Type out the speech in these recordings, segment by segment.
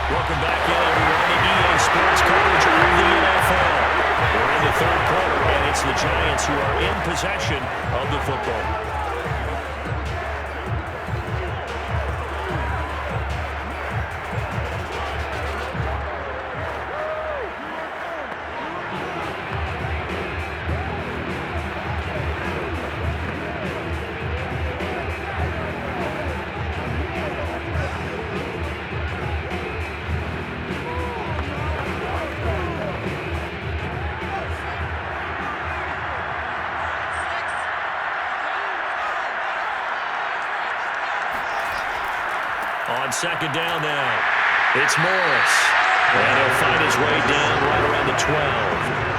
Welcome back in, everyone, to EA Sports coverage of the NFL. We're in the third quarter, and it's the Giants who are in possession of the football. On second down now, it's Morris. And he'll find his way down right around the 12.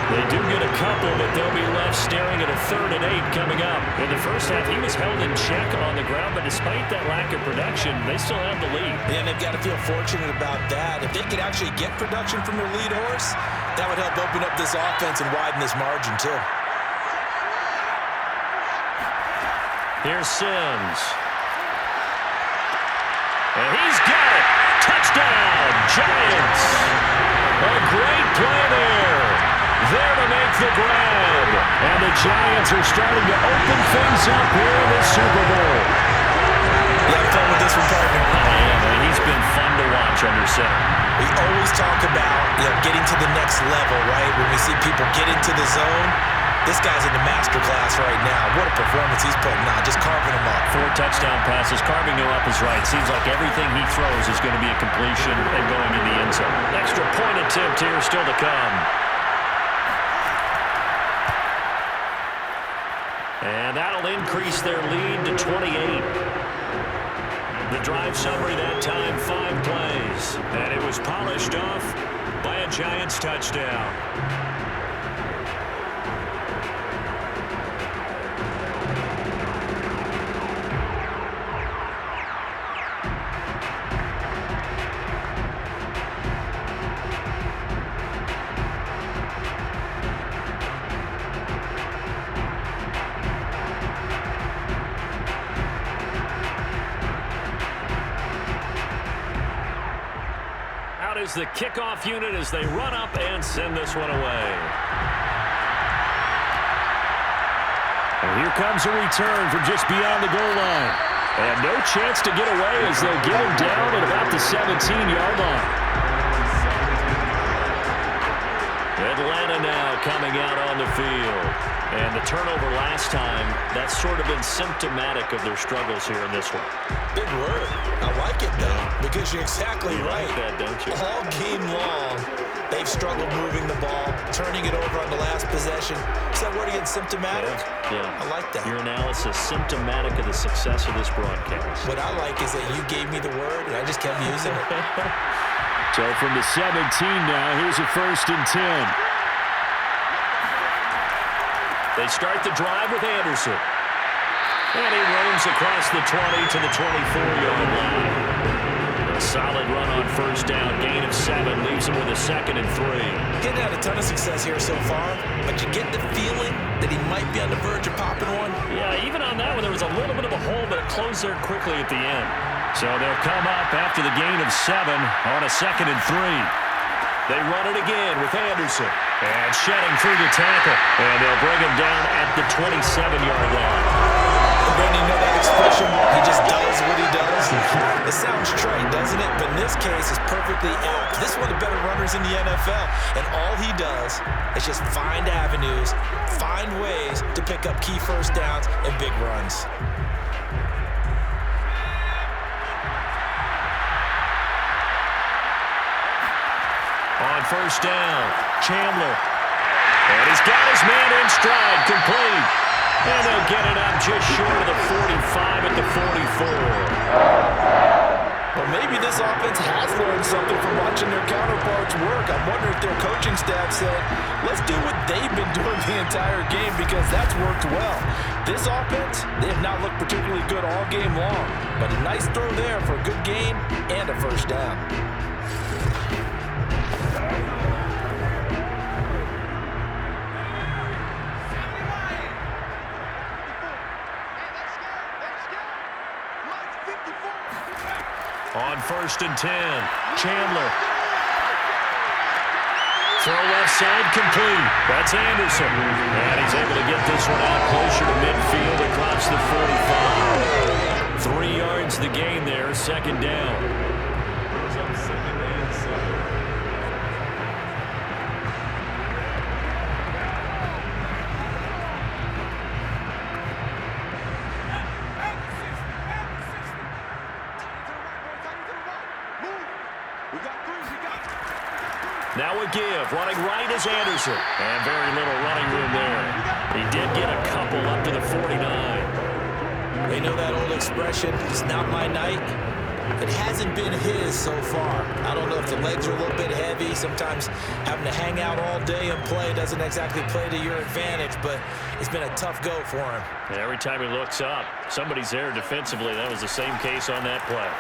They do get a couple, but they'll be left staring at a 3rd and 8 coming up. In the first half, he was held in check on the ground, but despite that lack of production, they still have the lead. And they've got to feel fortunate about that. If they could actually get production from their lead horse, that would help open up this offense and widen this margin too. Here's Sims. And he's got it. Touchdown, Giants. A great play there. There to make the grab. And the Giants are starting to open things up here in the Super Bowl. You have fun with this one, partner? I am, and he's been fun to watch under center. We always talk about getting to the next level, right? When we see people get into the zone, this guy's in the master class right now. What a performance he's putting on, just carving them up. 4 touchdown passes, carving them up is right. Seems like everything he throws is going to be a completion and going in the end zone. Extra point attempt here still to come. And that'll increase their lead to 28. The drive summary that time, 5 plays. And it was polished off by a Giants touchdown. Is the kickoff unit as they run up and send this one away. And here comes a return from just beyond the goal line. And no chance to get away as they'll get him down at about the 17-yard line. Atlanta now coming out on the field. And the turnover last time, that's sort of been symptomatic of their struggles here in this one. Big word. I like it, though, because you're exactly right. Like that, don't you? All game long, they've struggled moving the ball, turning it over on the last possession. Is that word again, symptomatic? Yeah. I like that. Your analysis, symptomatic of the success of this broadcast. What I like is that you gave me the word, and I just kept using it. So from the 17 now, here's a 1st and 10. They start the drive with Anderson. And he roams across the 20 to the 24-yard line. A solid run on 1st down. Gain of 7 leaves him with a 2nd and 3. Getting had a ton of success here so far, but you get the feeling that he might be on the verge of popping one. Yeah, even on that one, there was a little bit of a hole, but it closed there quickly at the end. So they'll come up after the gain of 7 on a 2nd and 3. They run it again with Anderson. And shedding through the tackle. And they'll bring him down at the 27-yard line. Brandon, you know that expression? He just does what he does. It sounds trite, doesn't it? But in this case, it's perfectly apt. This is one of the better runners in the NFL. And all he does is just find avenues, find ways to pick up key 1st downs and big runs. On 1st down, Chandler. And he's got his man in stride, complete. And they'll get it up just short of the 45 at the 44. Well, maybe this offense has learned something from watching their counterparts work. I'm wondering if their coaching staff said, let's do what they've been doing the entire game because that's worked well. This offense, they have not looked particularly good all game long, but a nice throw there for a good gain and a 1st down. On 1st and 10, Chandler. Throw left side complete. That's Anderson. And he's able to get this one out closer to midfield across the 45. 3 yards the gain there, 2nd down. Now a give. Running right is Anderson. And very little running room there. He did get a couple up to the 49. You know that old expression, it's not my night? It hasn't been his so far. I don't know if the legs are a little bit heavy. Sometimes having to hang out all day and play doesn't exactly play to your advantage, but it's been a tough go for him. And every time he looks up, somebody's there defensively. That was the same case on that play.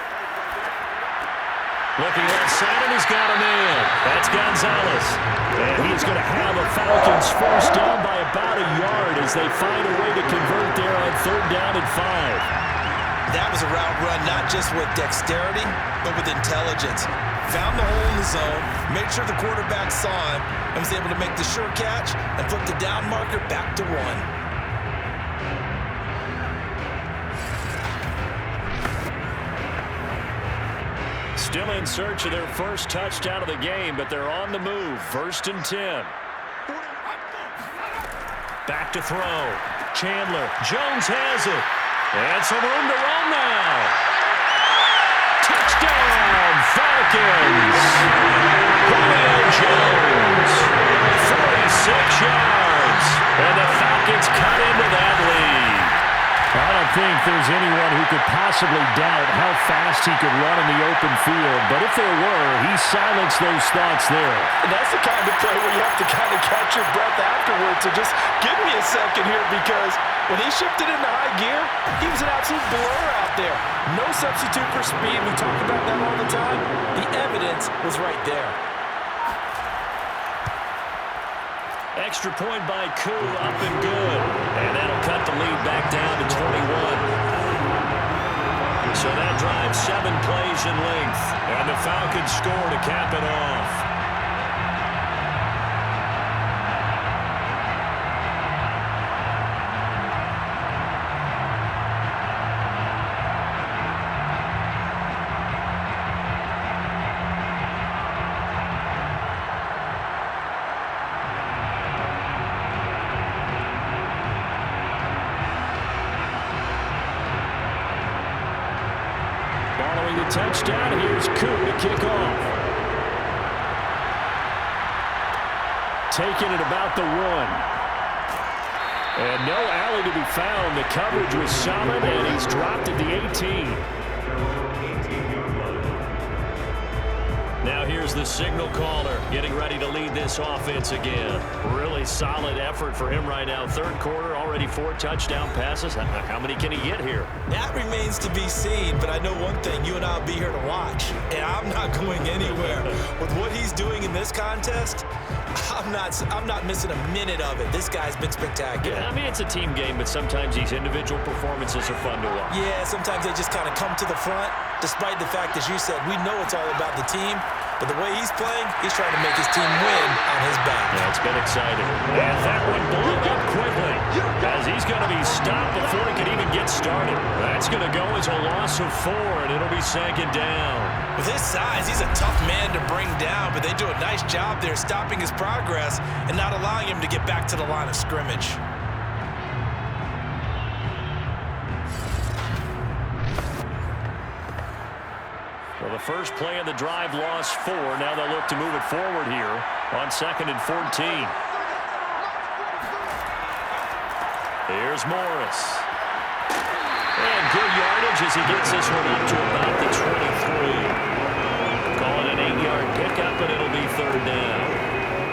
Looking left side, and he's got a man. That's Gonzalez. And he's going to have the Falcons forced down by about a yard as they find a way to convert there on 3rd down and 5. That was a route run not just with dexterity, but with intelligence. Found the hole in the zone, made sure the quarterback saw him, and was able to make the sure catch and flip the down marker back to 1. Still in search of their first touchdown of the game, but they're on the move. 1st and 10. Back to throw. Chandler. Jones has it. And some room to run now. Touchdown, Falcons. Julio Jones. 46 yards. And the Falcons cut into that lead. I don't think there's anyone who could possibly doubt how fast he could run in the open field. But if there were, he silenced those thoughts there. And that's the kind of play where you have to kind of catch your breath afterwards. So just give me a second here, because when he shifted into high gear, he was an absolute blur out there. No substitute for speed. We talk about that all the time. The evidence was right there. Extra point by Koo, up and good. And that'll cut the lead back down to 21. So that drives 7 plays in length. And the Falcons score to cap it off. Following the touchdown, here's Koo to kick off. Taking it about the 1. And no alley to be found. The coverage was solid, and he's dropped at the 18. Now here's the signal caller getting ready to lead this offense again. Really solid effort for him right now. 3rd quarter, already 4 touchdown passes. How many can he get here? That remains to be seen, but I know one thing. You and I will be here to watch, and I'm not going anywhere. With what he's doing in this contest, I'm not missing a minute of it. This guy's been spectacular. Yeah, I mean, it's a team game, but sometimes these individual performances are fun to watch. Yeah, sometimes they just kind of come to the front, despite the fact, as you said, we know it's all about the team. But the way he's playing, he's trying to make his team win on his back. Yeah, it's been exciting. And that one blown up quickly, as he's going to be stopped before he can even get started. That's going to go as a loss of 4, and it'll be 2nd down. With his size, he's a tough man to bring down, but they do a nice job there stopping his progress and not allowing him to get back to the line of scrimmage. Well, the first play of the drive lost 4. Now they'll look to move it forward here on 2nd and 14. Here's Morris. And good yardage as he gets this one up to about the 23. Call it an 8-yard pickup, and it'll be 3rd down.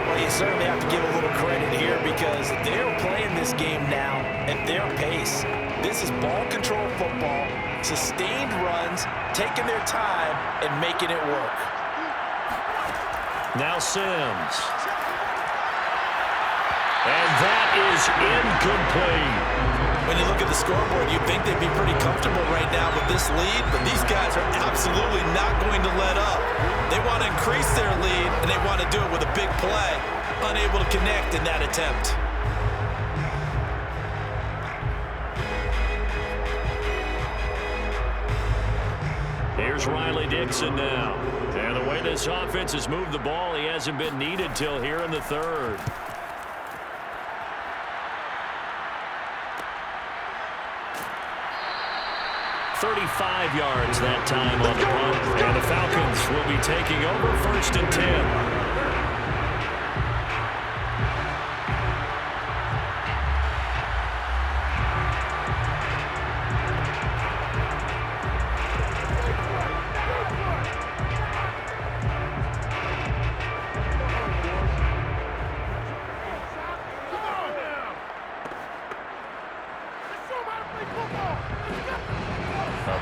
Well, you certainly have to give a little credit here, because they're playing this game now at their pace. This is ball control football, sustained runs, taking their time and making it work. Now Sims. And that is incomplete. When you look at the scoreboard, you'd think they'd be pretty comfortable right now with this lead, but these guys are absolutely not going to let up. They want to increase their lead, and they want to do it with a big play. Unable to connect in that attempt. Here's Riley Dixon now. And the way this offense has moved the ball, he hasn't been needed till here in the third. .35 yards that time on the punt. And the Falcons will be taking over 1st and 10.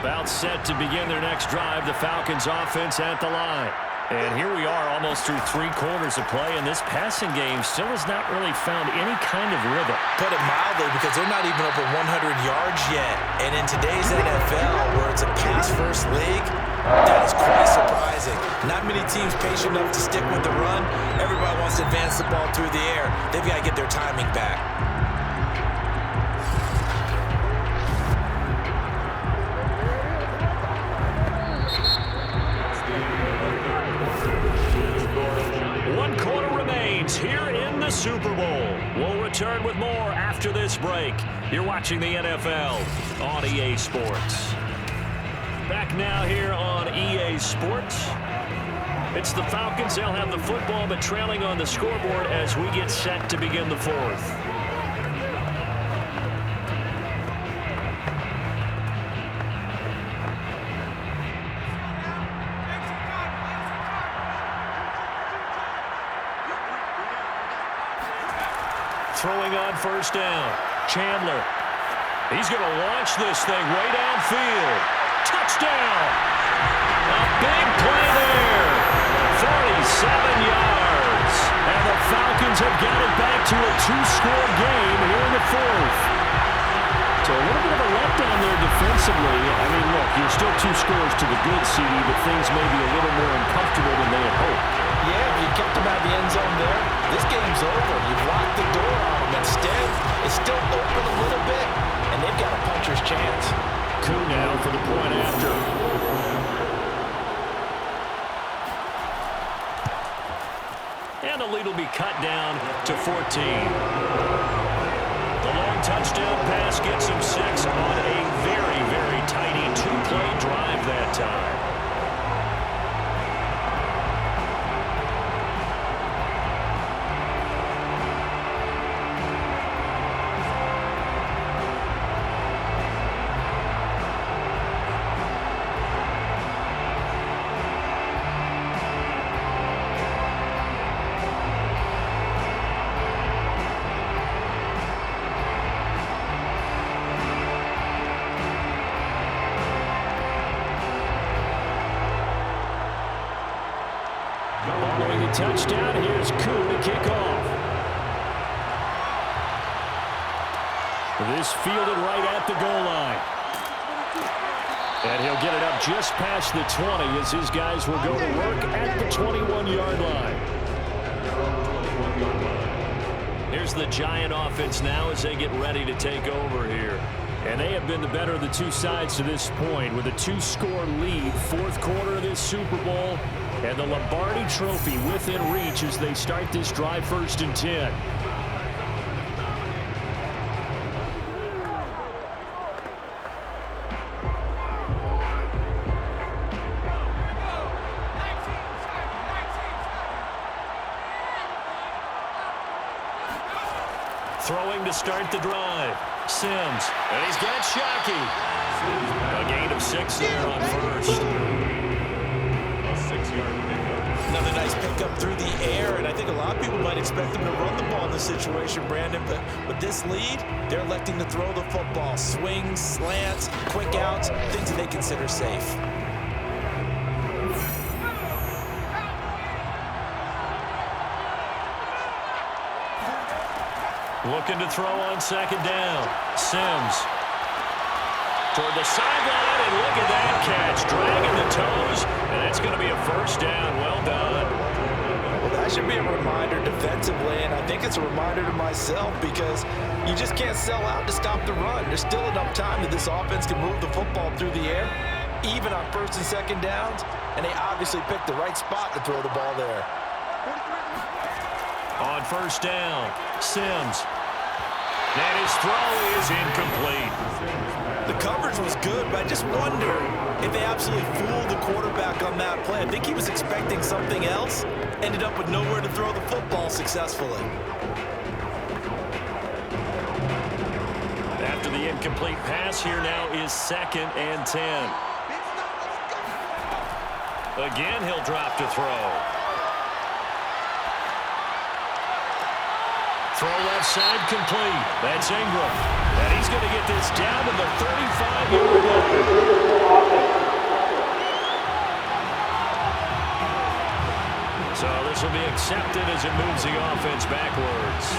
About set to begin their next drive, the Falcons offense at the line. And here we are almost through 3 quarters of play, and this passing game still has not really found any kind of rhythm. Put it mildly, because they're not even over 100 yards yet. And in today's NFL, where it's a pass-first league, that is quite surprising. Not many teams patient enough to stick with the run. Everybody wants to advance the ball through the air. They've got to get their timing back. Here in the Super Bowl. We'll return with more after this break. You're watching the NFL on EA Sports. Back now here on EA Sports. It's the Falcons. They'll have the football, but trailing on the scoreboard as we get set to begin the 4th. Throwing on 1st down. Chandler. He's going to launch this thing way downfield. Touchdown. A big play there. 47 yards. And the Falcons have got it back to a 2-score game here in the 4th. So a little bit of a letdown there defensively. I mean, look, you're still 2 scores to the good, CD, but things may be a little more uncomfortable than they had hoped. Yeah, you kept them out of the end zone there. This game's over. You've locked the door on them. Instead, it's still open a little bit, and they've got a puncher's chance. Coup now for the point after. And the lead will be cut down to 14. The long touchdown pass gets him 6 on a very, very tidy 2-play drive that time. Touchdown. Here's Coup to kick off. This fielded right at the goal line. And he'll get it up just past the 20 as his guys will go to work at the 21-yard line. Here's the Giant offense now as they get ready to take over here. And they have been the better of the 2 sides to this point with a 2-score lead. 4th quarter of this Super Bowl. And the Lombardi Trophy within reach as they start this drive 1st and 10. Throwing to start the drive. Sims. And he's got Shockey. A gain of 6 there on 1st. Another nice pickup through the air, and I think a lot of people might expect them to run the ball in this situation, Brandon, but with this lead, they're electing to throw the football. Swings, slants, quick outs, things that they consider safe. Looking to throw on second down. Sims. Toward the sideline, and look at that catch. Dragging the toes, and that's going to be a first down. Well done. Well, that should be a reminder defensively, and I think it's a reminder to myself because you just can't sell out to stop the run. There's still enough time that this offense can move the football through the air, even on first and second downs, and they obviously picked the right spot to throw the ball there. On first down, Sims. And his throw is incomplete. The coverage was good, but I just wonder if they absolutely fooled the quarterback on that play. I think he was expecting something else, ended up with nowhere to throw the football successfully. After the incomplete pass, here now is 2nd and 10. Again, he'll drop to throw. Throw left side complete. That's Ingram. And he's going to get this down to the 35-yard line. So this will be accepted as it moves the offense backwards.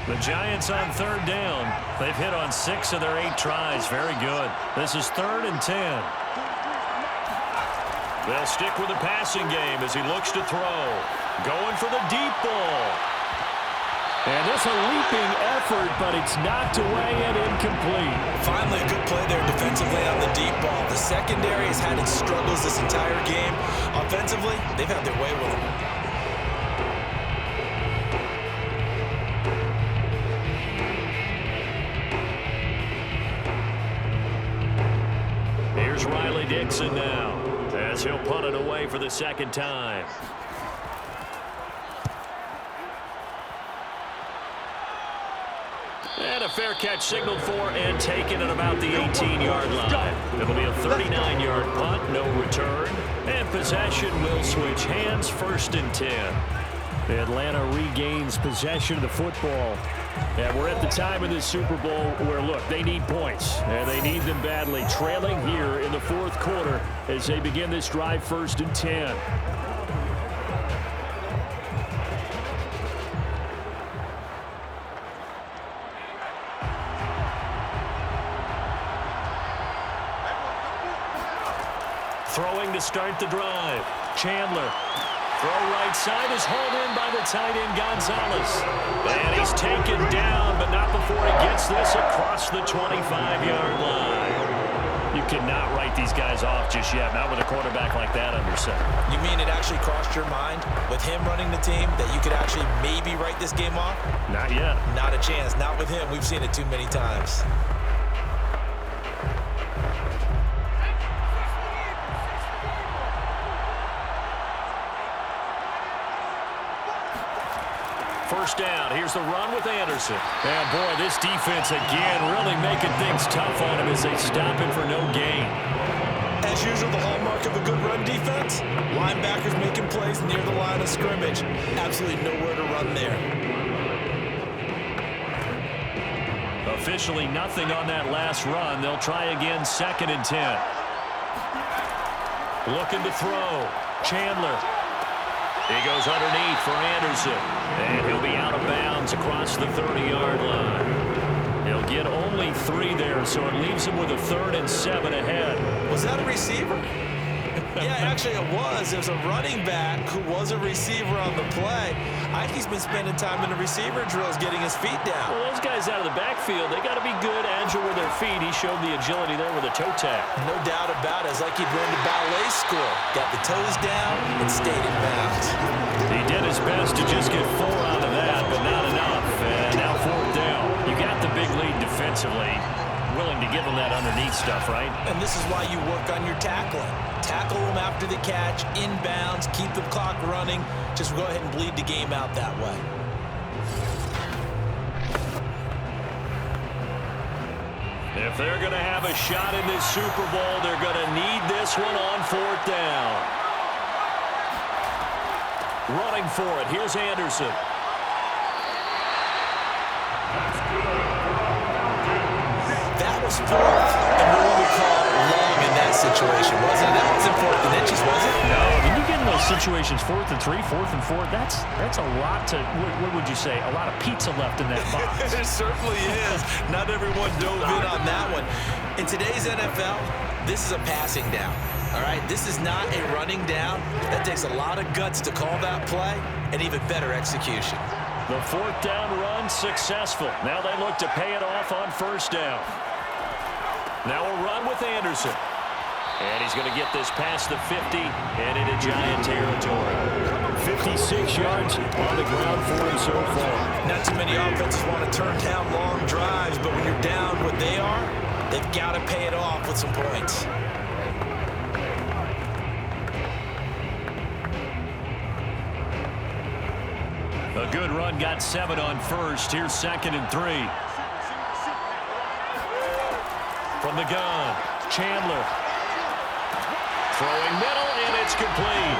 The Giants on 3rd down. They've hit on 6 of their 8 tries. Very good. This is 3rd and 10. They'll stick with the passing game as he looks to throw. Going for the deep ball. And this a leaping effort, but it's knocked away and incomplete. Finally a good play there defensively on the deep ball. The secondary has had its struggles this entire game. Offensively, they've had their way with them. Dixon now as he'll punt it away for the 2nd time. And a fair catch signaled for and taken at about the 18-yard line. It'll be a 39-yard punt, no return, and possession will switch hands, 1st and 10. Atlanta regains possession of the football. And we're at the time of this Super Bowl where, look, they need points, and they need them badly. Trailing here in the 4th quarter as they begin this drive, 1st and 10. Throwing to start the drive. Chandler. Throw right side is hauled in by the tight end Gonzalez. And he's taken down, but not before he gets this across the 25-yard line. You cannot write these guys off just yet, not with a quarterback like that under center. You mean it actually crossed your mind with him running the team that you could actually maybe write this game off? Not yet. Not a chance. Not with him. We've seen it too many times. First down. Here's the run with Anderson. And, boy, this defense again really making things tough on him as they stop him for no gain. As usual, the hallmark of a good run defense, linebackers making plays near the line of scrimmage. Absolutely nowhere to run there. Officially nothing on that last run. They'll try again, 2nd and 10. Looking to throw. Chandler. He goes underneath for Anderson. And he'll be out of bounds across the 30-yard line. He'll get only 3 there, so it leaves him with a 3rd and 7 ahead. Was that a receiver? Yeah, actually it was. There's a running back who was a receiver on the play. I think he's been spending time in the receiver drills getting his feet down. Well, those guys out of the backfield, they got to be good, agile with their feet. He showed the agility there with a toe tap. No doubt about it. It's like he'd run to ballet school. Got the toes down and stayed in bounds. He did his best to just get 4 out of that, but not enough. And now 4th down. You got the big lead defensively. Willing to give them that underneath stuff, right? And this is why you work on your tackling. Tackle them after the catch, inbounds, keep the clock running. Just go ahead and bleed the game out that way. If they're going to have a shot in this Super Bowl, they're going to need this one on 4th down. Running for it, here's Anderson. That was fourth and what we would call long in that situation, wasn't it? That wasn't fourth and inches, was it? No, when you get in those situations, 4th and 3, 4th and 4, that's a lot to, what would you say, a lot of pizza left in that box. It certainly is. Not everyone dove in on that one. In today's NFL, this is a passing down. All right, this is not a running down. That takes a lot of guts to call that play and even better execution. The 4th down run successful. Now they look to pay it off on 1st down. Now a run with Anderson. And he's going to get this past the 50 and into Giant territory. 56 yards on the ground for him so far. Not too many offenses want to turn down long drives, but when you're down what they are, they've got to pay it off with some points. A good run, got 7 on 1st. Here's 2nd and 3. From the gun, Chandler. Throwing middle, and it's complete.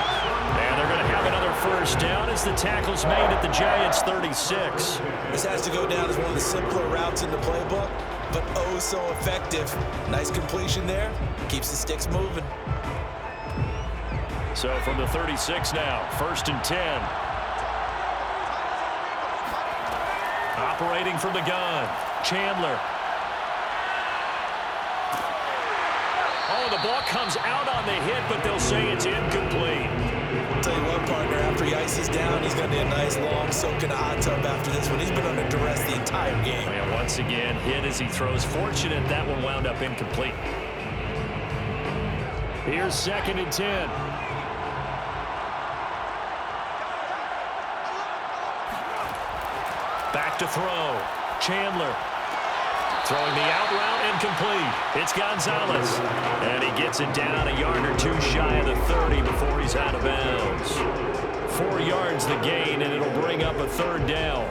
And they're going to have another 1st down as the tackle's made at the Giants' 36. This has to go down as one of the simpler routes in the playbook, but oh so effective. Nice completion there. Keeps the sticks moving. So from the 36 now, 1st and 10. Operating from the gun, Chandler. Oh, the ball comes out on the hit, but they'll say it's incomplete. I'll tell you what, partner, after he ices down, he's going to need a nice long soak in a hot tub after this one. He's been under duress the entire game. And once again, hit as he throws. Fortunate that one wound up incomplete. Here's 2nd and 10. Back to throw. Chandler. Throwing the out route incomplete. It's Gonzalez. And he gets it down a yard or 2 shy of the 30 before he's out of bounds. 4 yards the gain, and it'll bring up a 3rd down.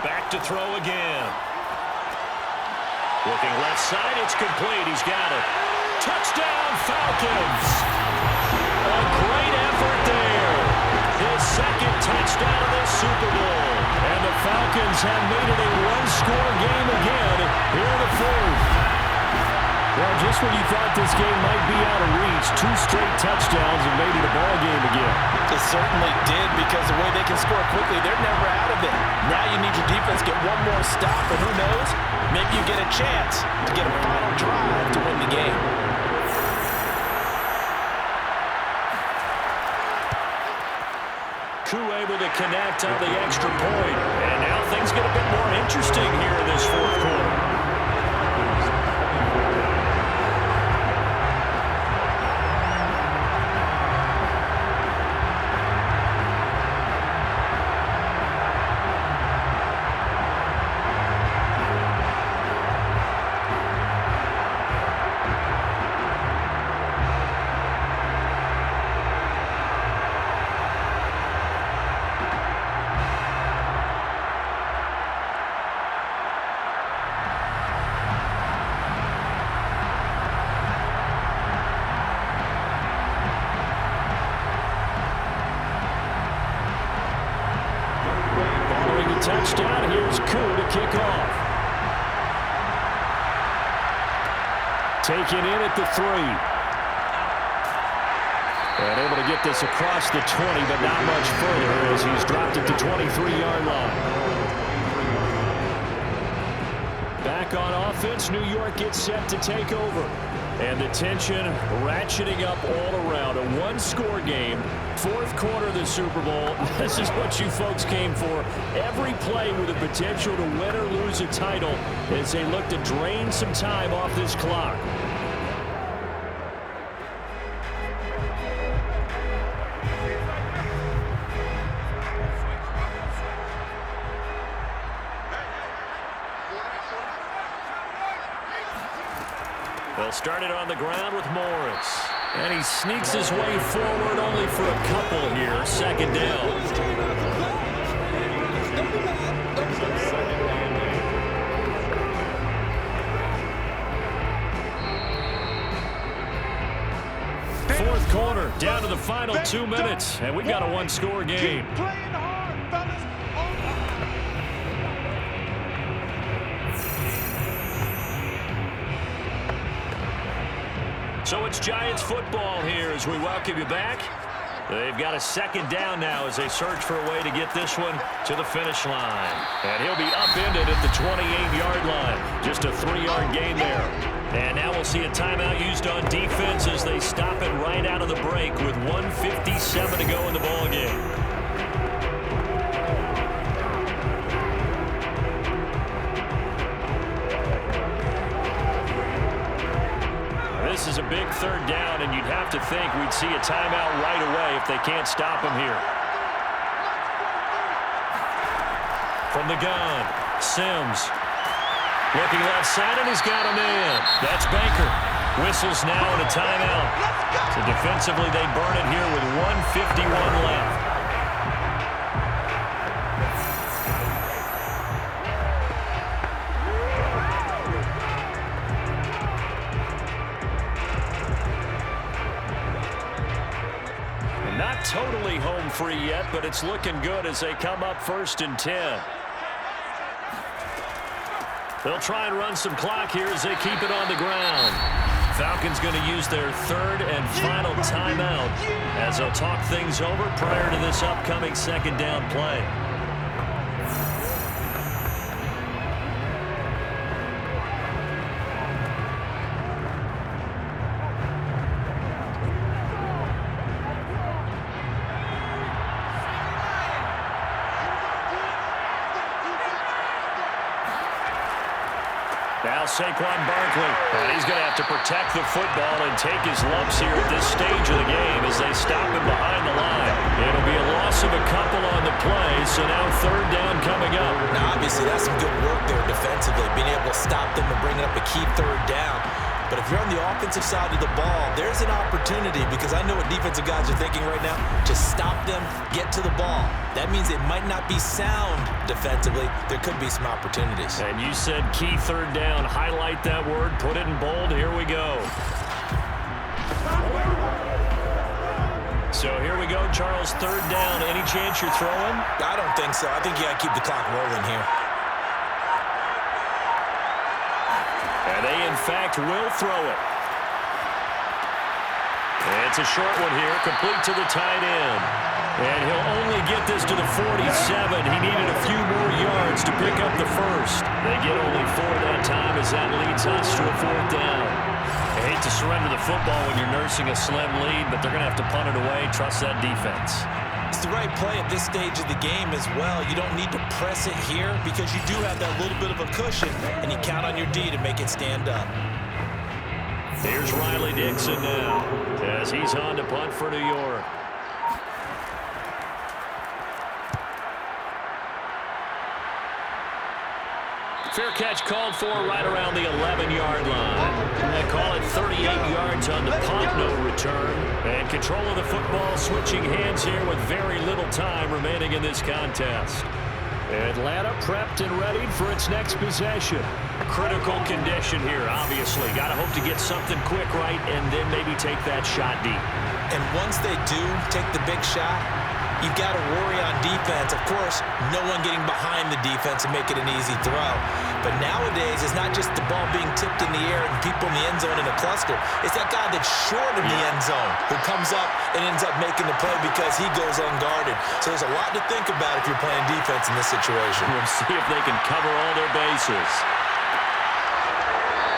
Back to throw again. Looking left side, it's complete. He's got it. Touchdown, Falcons! A great effort there. His 2nd touchdown of this Super Bowl. And the Falcons have made it a one-score game again here in the 4th. Well, just when you thought this game might be out of reach, 2 straight touchdowns have made it a ball game again. It certainly did, because the way they can score quickly, they're never out of it. Now you need your defense to get one more stop, and who knows, maybe you get a chance to get a final drive to win the game. Koo able to connect on the extra point. And now things get a bit more interesting here in this 4th quarter. Touchdown. Here's Koo to kick off. Taken in at the 3. And able to get this across the 20, but not much further as he's dropped it to 23-yard line. Back on offense, New York gets set to take over. And the tension ratcheting up all around. A one-score game. 4th quarter of the Super Bowl. This is what you folks came for. Every play with the potential to win or lose a title as they look to drain some time off this clock. They'll start it on the ground with Morris. And he sneaks his way forward only for a couple here. 2nd down. fourth quarter, down to the final 2 minutes, and we've got a one-score game. Keep playing hard, fellas. So it's Giants football here as we welcome you back. They've got a second down now as they search for a way to get this one to the finish line. And he'll be upended at the 28-yard line. Just a 3-yard gain there. And now we'll see a timeout used on defense as they stop it right out of the break with 1:57 to go in the ballgame. This is a big third down, and you'd have to think we'd see a timeout right away if they can't stop him here. From the gun, Sims. Looking left side, and he's got a man. That's Baker. Whistles now and a timeout. So defensively, they burn it here with 1:51 left. Not totally home free yet, but it's looking good as they come up 1st and 10. They'll try and run some clock here as they keep it on the ground. Falcons going to use their third and final timeout as they'll talk things over prior to this upcoming second down play. Now Saquon Barkley, and he's going to have to protect the football and take his lumps here at this stage of the game as they stop him behind the line. It'll be a loss of a couple on the play, so now third down coming up. Now, obviously, that's some good work there defensively, being able to stop them and bring up a key third down. But if you're on the offensive side of the ball, there's an opportunity because I know what defensive guys are thinking right now. Just stop them, get to the ball. That means it might not be sound defensively. There could be some opportunities. And you said key third down. Highlight that word. Put it in bold. Here we go. So here we go, Charles. Third down. Any chance you're throwing? I don't think so. I think you got to keep the clock rolling here. And they, in fact, will throw it. And it's a short one here, complete to the tight end. And he'll only get this to the 47. He needed a few more yards to pick up the first. They get only 4 that time as that leads us to a 4th down. I hate to surrender the football when you're nursing a slim lead, but they're going to have to punt it away. Trust that defense. It's the right play at this stage of the game as well. You don't need to press it here because you do have that little bit of a cushion, and you count on your D to make it stand up. Here's Riley Dixon now as he's on to punt for New York. Fair catch called for right around the 11-yard line. They call it 38 yards on the punt, no return. And control of the football switching hands here with very little time remaining in this contest. Atlanta prepped and ready for its next possession. Critical condition here, obviously. Got to hope to get something quick right and then maybe take that shot deep. And once they do take the big shot, you've got to worry on defense. Of course, no one getting behind the defense and make it an easy throw. But nowadays, it's not just the ball being tipped in the air and people in the end zone in a cluster. It's that guy that's short of the end zone who comes up and ends up making the play because he goes unguarded. So there's a lot to think about if you're playing defense in this situation. We'll see if they can cover all their bases.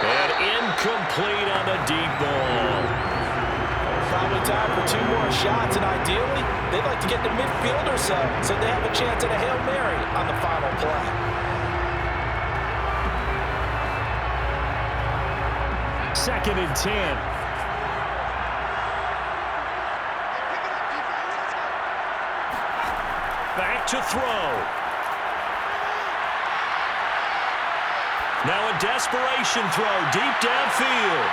And incomplete on the deep ball. Probably time for 2 more shots, and ideally, they'd like to get the midfield or so they have a chance at a Hail Mary on the final play. 2nd and 10. Back to throw. Now a desperation throw deep downfield.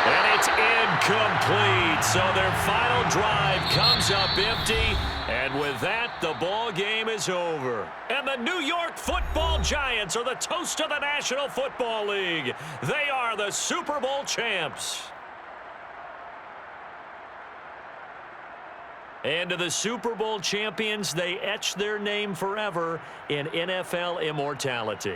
And it's incomplete. So their final drive comes up empty. And with that, the ball game is over. And the New York Football Giants are the toast of the National Football League. They are the Super Bowl champs. And to the Super Bowl champions, they etch their name forever in NFL immortality.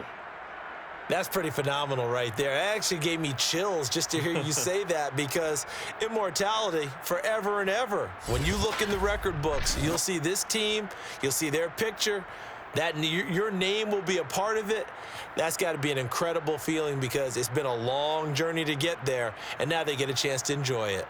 That's pretty phenomenal right there. It actually gave me chills just to hear you say that, because immortality forever and ever. When you look in the record books, you'll see this team, you'll see their picture, that your name will be a part of it. That's got to be an incredible feeling, because it's been a long journey to get there, and now they get a chance to enjoy it.